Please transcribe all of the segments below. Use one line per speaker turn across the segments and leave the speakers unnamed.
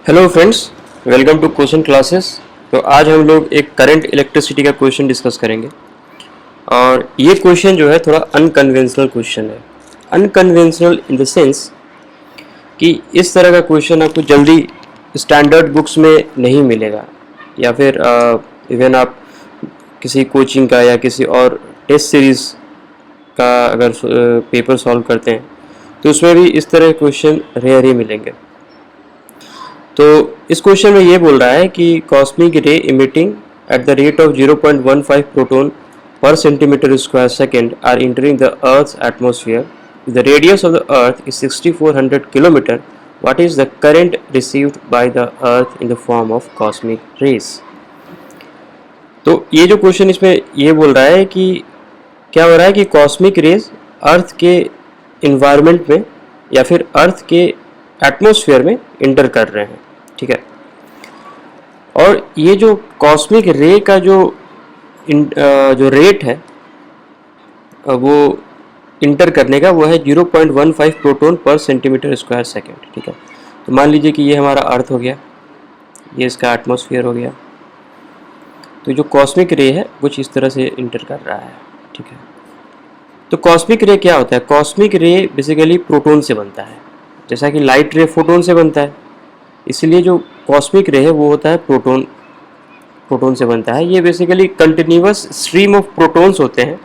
Hello friends, welcome to question classes. तो आज हम लोग एक करंट इलेक्ट्रिसिटी का क्वेश्चन डिस्कस करेंगे और ये क्वेश्चन जो है थोड़ा अनकन्वेंशनल क्वेश्चन है। अनकन्वेंशनल इन द सेंस कि इस तरह का क्वेश्चन आपको जल्दी स्टैंडर्ड बुक्स में नहीं मिलेगा, या फिर इवन आप किसी कोचिंग का या किसी और टेस्ट सीरीज़ का अगर पेपर सॉल्व करते हैं तो उसमें भी इस तरह के क्वेश्चन रेयर ही मिलेंगे। तो इस क्वेश्चन में ये बोल रहा है कि कॉस्मिक रे emitting at the rate of 0.15 proton per centimeter square second are entering the Earth's atmosphere. The radius of the Earth is 6400 kilometer. What is the current received by the Earth in the form of cosmic rays? तो ये जो question इसमें ये बोल रहा है कि क्या हो रहा है कि कॉस्मिक रेज अर्थ के इन्वायरमेंट में या फिर अर्थ के एटमॉस्फेयर में इंटर कर रहे हैं, ठीक है। और ये जो कॉस्मिक रे का जो रेट है वो इंटर करने का वो है 0.15 प्रोटॉन पर सेंटीमीटर स्क्वायर सेकेंड, ठीक है। तो मान लीजिए कि ये हमारा अर्थ हो गया, ये इसका एटमॉस्फेयर हो गया। तो जो कॉस्मिक रे है कुछ इस तरह से इंटर कर रहा है, ठीक है। तो कॉस्मिक रे क्या होता है? कॉस्मिक रे बेसिकली प्रोटॉन से बनता है, जैसा कि लाइट रे फोटोन से बनता है। इसलिए जो कॉस्मिक रे है वो होता है प्रोटॉन से बनता है। ये basically continuous stream of protons होते हैं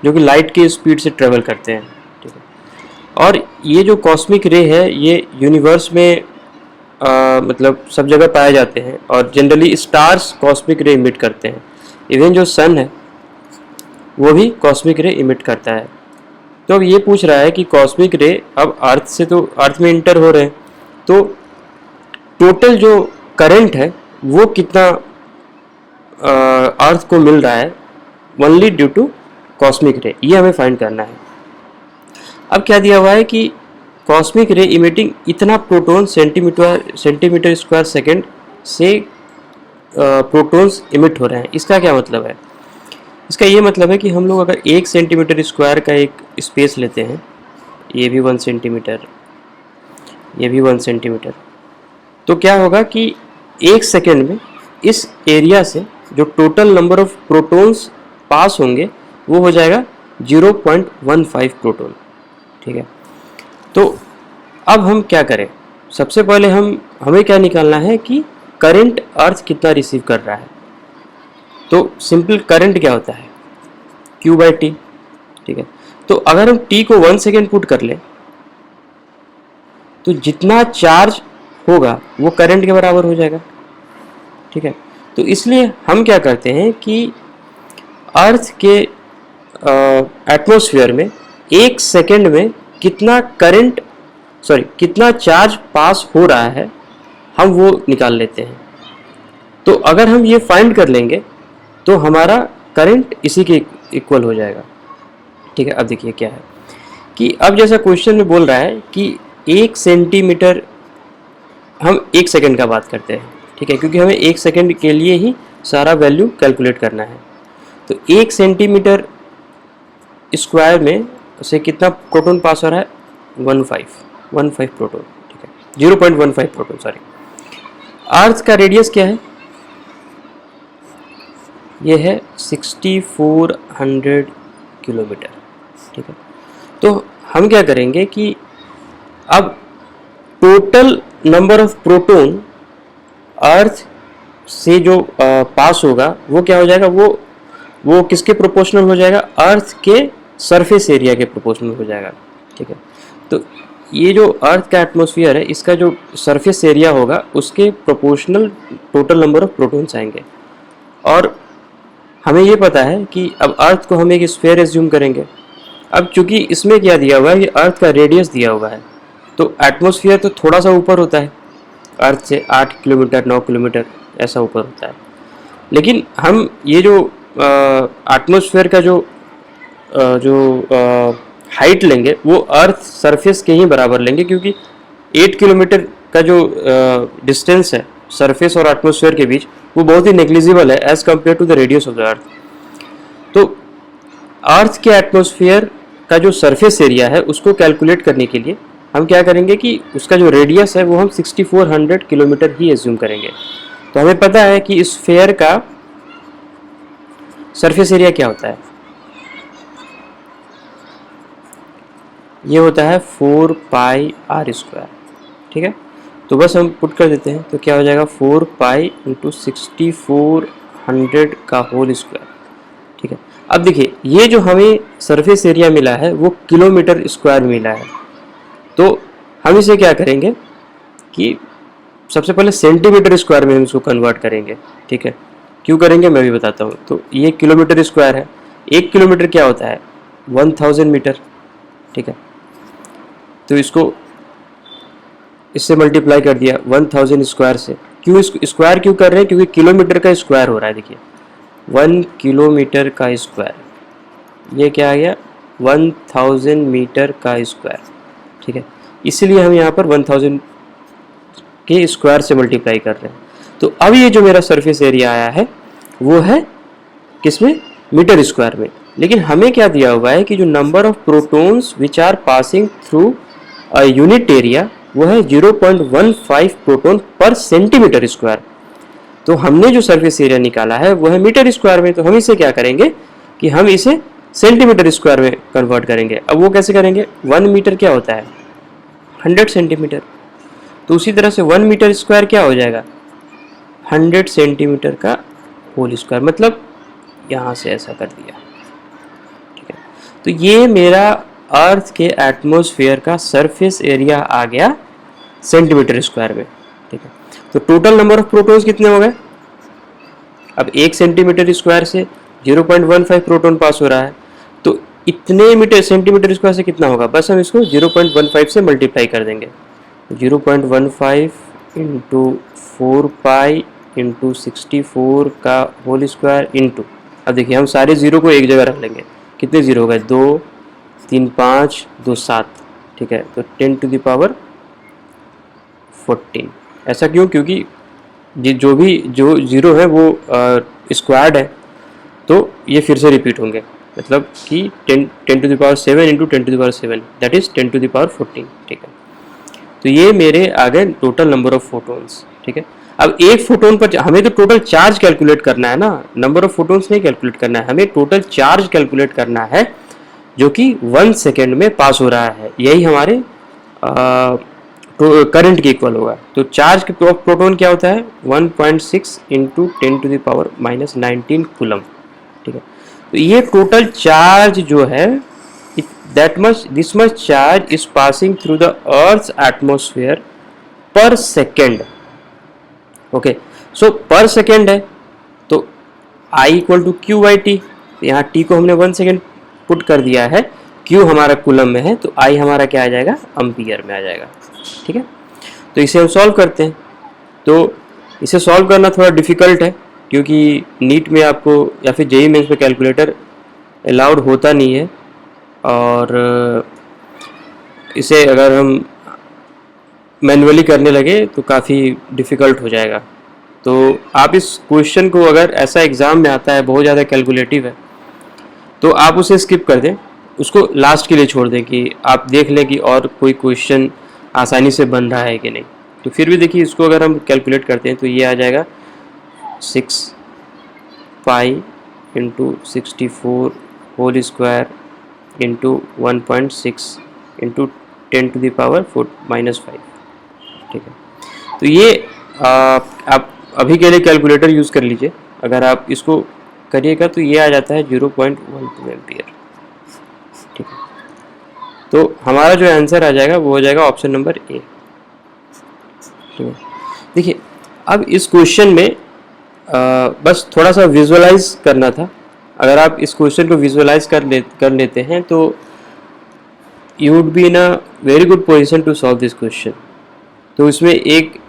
जो कि लाइट की स्पीड से ट्रेवल करते हैं, ठीक है। और ये जो कॉस्मिक रे है ये यूनिवर्स में मतलब सब जगह पाए जाते हैं और जनरली स्टार्स कॉस्मिक रे इमिट करते हैं। इवन जो सन है वो भी कॉस्मिक रे इमिट करता है। तो अब ये पूछ रहा है कि कॉस्मिक रे अब अर्थ से तो अर्थ में इंटर हो रहे हैं, तो टोटल जो करंट है वो कितना अर्थ को मिल रहा है ओनली ड्यू टू कॉस्मिक रे, ये हमें फाइंड करना है। अब क्या दिया हुआ है कि कॉस्मिक रे इमिटिंग इतना प्रोटॉन सेंटीमीटर स्क्वायर सेकेंड से प्रोटॉन्स इमिट हो रहे हैं। इसका क्या मतलब है? इसका ये मतलब है कि हम लोग अगर 1 सेंटीमीटर स्क्वायर का एक स्पेस लेते हैं, ये भी 1 सेंटीमीटर, ये भी 1 सेंटीमीटर, तो क्या होगा कि 1 सेकेंड में इस एरिया से जो टोटल नंबर ऑफ प्रोटॉन्स पास होंगे वो हो जाएगा 0.15 प्रोटॉन, ठीक है। तो अब हम क्या करें? सबसे पहले हमें क्या निकालना है कि करंट अर्थ कितना रिसीव कर रहा है। तो सिंपल करंट क्या होता है? Q/T, ठीक है। तो अगर हम T को 1 सेकेंड पुट कर लें तो जितना चार्ज होगा वो करंट के बराबर हो जाएगा, ठीक है। तो इसलिए हम क्या करते हैं कि अर्थ के एटमॉस्फेयर में 1 सेकेंड में कितना चार्ज पास हो रहा है हम वो निकाल लेते हैं। तो अगर हम ये फाइंड कर लेंगे तो हमारा करंट इसी के इक्वल हो जाएगा, ठीक है। अब देखिए क्या है कि अब जैसा क्वेश्चन में बोल रहा है कि 1 सेंटीमीटर, हम 1 सेकेंड का बात करते हैं, ठीक है, क्योंकि हमें 1 सेकेंड के लिए ही सारा वैल्यू कैलकुलेट करना है। तो 1 सेंटीमीटर स्क्वायर में से कितना प्रोटॉन पास हो रहा है? 15 प्रोटॉन, ठीक है, 0.15 प्रोटॉन, सॉरी। अर्थ का रेडियस क्या है? ये है 6400 किलोमीटर, ठीक है। तो हम क्या करेंगे कि अब टोटल नंबर ऑफ प्रोटॉन अर्थ से जो पास होगा वो क्या हो जाएगा? वो किसके प्रोपोर्शनल हो जाएगा? अर्थ के सरफेस एरिया के प्रोपोर्शनल हो जाएगा, ठीक है। तो ये जो अर्थ का एटमॉस्फेयर है इसका जो सरफेस एरिया होगा उसके proportional total number of protons आएंगे। और हमें ये पता है कि अब अर्थ को हम एक स्फीयर एज्यूम करेंगे। अब चूंकि इसमें क्या दिया हुआ है कि अर्थ का रेडियस दिया हुआ है, तो एटमॉस्फेयर तो थोड़ा सा ऊपर होता है अर्थ से, 8 किलोमीटर 9 किलोमीटर ऐसा ऊपर होता है। लेकिन हम ये जो एटमॉस्फेयर का जो हाइट लेंगे वो अर्थ सरफेस के ही बराबर लेंगे, क्योंकि 8 किलोमीटर का जो डिस्टेंस है सरफेस और एटमॉस्फेयर के बीच वो बहुत ही नेग्लिजिबल है as compare to the radius of the earth. तो अर्थ के एटमॉस्फेयर का जो सरफेस एरिया है उसको कैलकुलेट करने के लिए हम क्या करेंगे कि उसका जो रेडियस है वो हम 6400 किलोमीटर ही एज्यूम करेंगे। तो हमें पता है कि इस स्फीयर का सरफेस एरिया क्या होता है, ये होता है 4 पाई आर स्क्वायर। ठीक है, तो बस हम पुट कर देते हैं, तो क्या हो जाएगा 4 पाई इंटू 6400 का होल स्क्वायर। ठीक है, अब देखिए ये जो हमें सरफेस एरिया मिला है वो किलोमीटर स्क्वायर मिला है, तो हम इसे क्या करेंगे कि सबसे पहले सेंटीमीटर स्क्वायर में हम इसको कन्वर्ट करेंगे। ठीक है, क्यों करेंगे मैं भी बताता हूँ। तो ये किलोमीटर स्क्वायर है, 1 किलोमीटर क्या होता है 1000 मीटर। ठीक है, तो इसको इससे मल्टीप्लाई कर दिया 1000 स्क्वायर से। क्यों इसको स्क्वायर क्यों कर रहे हैं, क्योंकि किलोमीटर का स्क्वायर हो रहा है। देखिए 1 किलोमीटर का स्क्वायर, ये क्या आ गया 1000 मीटर का स्क्वायर। ठीक है, इसलिए हम यहाँ पर 1000 के स्क्वायर से मल्टीप्लाई कर रहे हैं। तो अब ये जो मेरा सरफेस एरिया आया है वो है किसमें, मीटर स्क्वायर में। लेकिन हमें क्या दिया हुआ है कि जो number of protons which are passing through a unit area वो है 0.15 प्रोटॉन पर सेंटीमीटर स्क्वायर। तो हमने जो सरफेस एरिया निकाला है वो है मीटर स्क्वायर में, तो हम इसे क्या करेंगे कि हम इसे सेंटीमीटर स्क्वायर में कन्वर्ट करेंगे। अब वो कैसे करेंगे, 1 मीटर क्या होता है 100 सेंटीमीटर, तो उसी तरह से 1 मीटर स्क्वायर क्या हो जाएगा 100 सेंटीमीटर का होल स्क्वायर, मतलब यहाँ से ऐसा कर दिया। ठीक है, तो ये मेरा अर्थ के एटमॉस्फेयर का सरफेस एरिया आ गया सेंटीमीटर स्क्वायर में। ठीक है, तो टोटल नंबर ऑफ प्रोटॉन्स कितने हो गए, अब 1 सेंटीमीटर स्क्वायर से 0.15 प्रोटॉन पास हो रहा है, तो इतने मीटर सेंटीमीटर स्क्वायर से कितना होगा, बस हम इसको 0.15 से मल्टीप्लाई कर देंगे। 0.15 इंटू 4 पाई इंटू 64 का होल स्क्वायर इंटू, अब देखिए हम सारे जीरो को एक जगह रख लेंगे, कितने जीरो हो गए 2 3 5 2 7। ठीक है, तो 10 टू द पावर 14। ऐसा क्यों, क्योंकि जो भी जो जीरो है वो स्क्वायर्ड है, तो ये फिर से रिपीट होंगे, मतलब कि 10 to the power 7 into 10 to the power 7 that is 10 to the power 14। ठीक है, तो ये मेरे आ गए टोटल नंबर ऑफ फोटोन्स। ठीक है, अब एक फोटोन पर हमें तो टोटल चार्ज कैलकुलेट करना है ना, नंबर ऑफ फोटोन्स नहीं कैलकुलेट करना है, हमें टोटल चार्ज कैलकुलेट करना है जो कि 1 सेकेंड में पास हो रहा है, यही हमारे करंट के इक्वल होगा। तो चार्ज के प्रोटॉन क्या होता है 1.6 into 10 to the power -19 coulomb. ठीक है, तो ये टोटल चार्ज जो है this much charge is passing through the Earth's atmosphere per second. Okay, so per second है तो I equal to Q by T, यहाँ T को हमने 1 सेकेंड पुट कर दिया है, Q हमारा कूलम में है, तो I हमारा क्या आ जाएगा एम्पियर में आ जाएगा। ठीक है, तो इसे हम सॉल्व करते हैं। तो इसे सॉल्व करना थोड़ा डिफ़िकल्ट है, क्योंकि नीट में आपको या फिर जेईई मेंस में कैलकुलेटर अलाउड होता नहीं है, और इसे अगर हम मैन्युअली करने लगे तो काफ़ी डिफ़िकल्ट हो जाएगा। तो आप इस क्वेश्चन को, अगर ऐसा एग्ज़ाम में आता है बहुत ज़्यादा कैलकुलेटिव है, तो आप उसे स्किप कर दें, उसको लास्ट के लिए छोड़ दें कि आप देख लें कि और कोई क्वेश्चन आसानी से बन रहा है कि नहीं। तो फिर भी देखिए इसको अगर हम कैलकुलेट करते हैं तो ये आ जाएगा 6 pi into 64 whole square into 1.6 into 10 to the power -5। ठीक है, तो ये आप अभी के लिए कैलकुलेटर यूज़ कर लीजिए, अगर आप इसको करिएगा तो ये आ जाता है 0.12 एम्पियर। ठीक है, तो हमारा जो आंसर आ जाएगा वो हो जाएगा ऑप्शन नंबर ए। ठीक है, देखिए अब इस क्वेश्चन में बस थोड़ा सा विजुअलाइज करना था। अगर आप इस क्वेश्चन को विजुअलाइज कर लेते हैं तो you would be in a very good position to solve this question. तो इसमें एक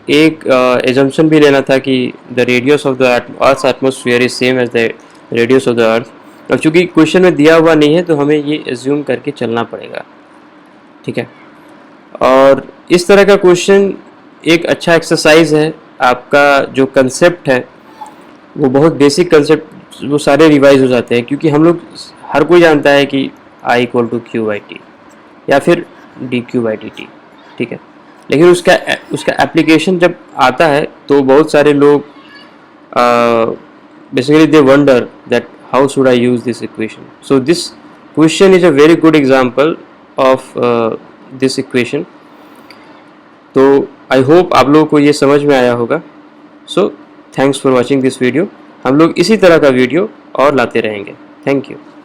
एजम्पशन भी लेना था कि the radius of the earth atmosphere is same as the radius of the earth. अब चूँकि क्वेश्चन में दिया हुआ नहीं है तो हमें ये एज्यूम करके चलना पड़ेगा। ठीक है, और इस तरह का क्वेश्चन एक अच्छा एक्सरसाइज है। आपका जो कंसेप्ट है वो बहुत बेसिक कंसेप्ट वो सारे रिवाइज हो जाते हैं, क्योंकि हम लोग हर कोई जानता है कि I equal to Q by T या फिर D Q by D T. ठीक है। लेकिन उसका एप्लीकेशन जब आता है तो बहुत सारे लोग basically they wonder that how should I use this equation. So this question is a very good example of this equation. तो आई होप आप लोगों को ये समझ में आया होगा। So thanks for watching this video. हम लोग इसी तरह का वीडियो और लाते रहेंगे। Thank you.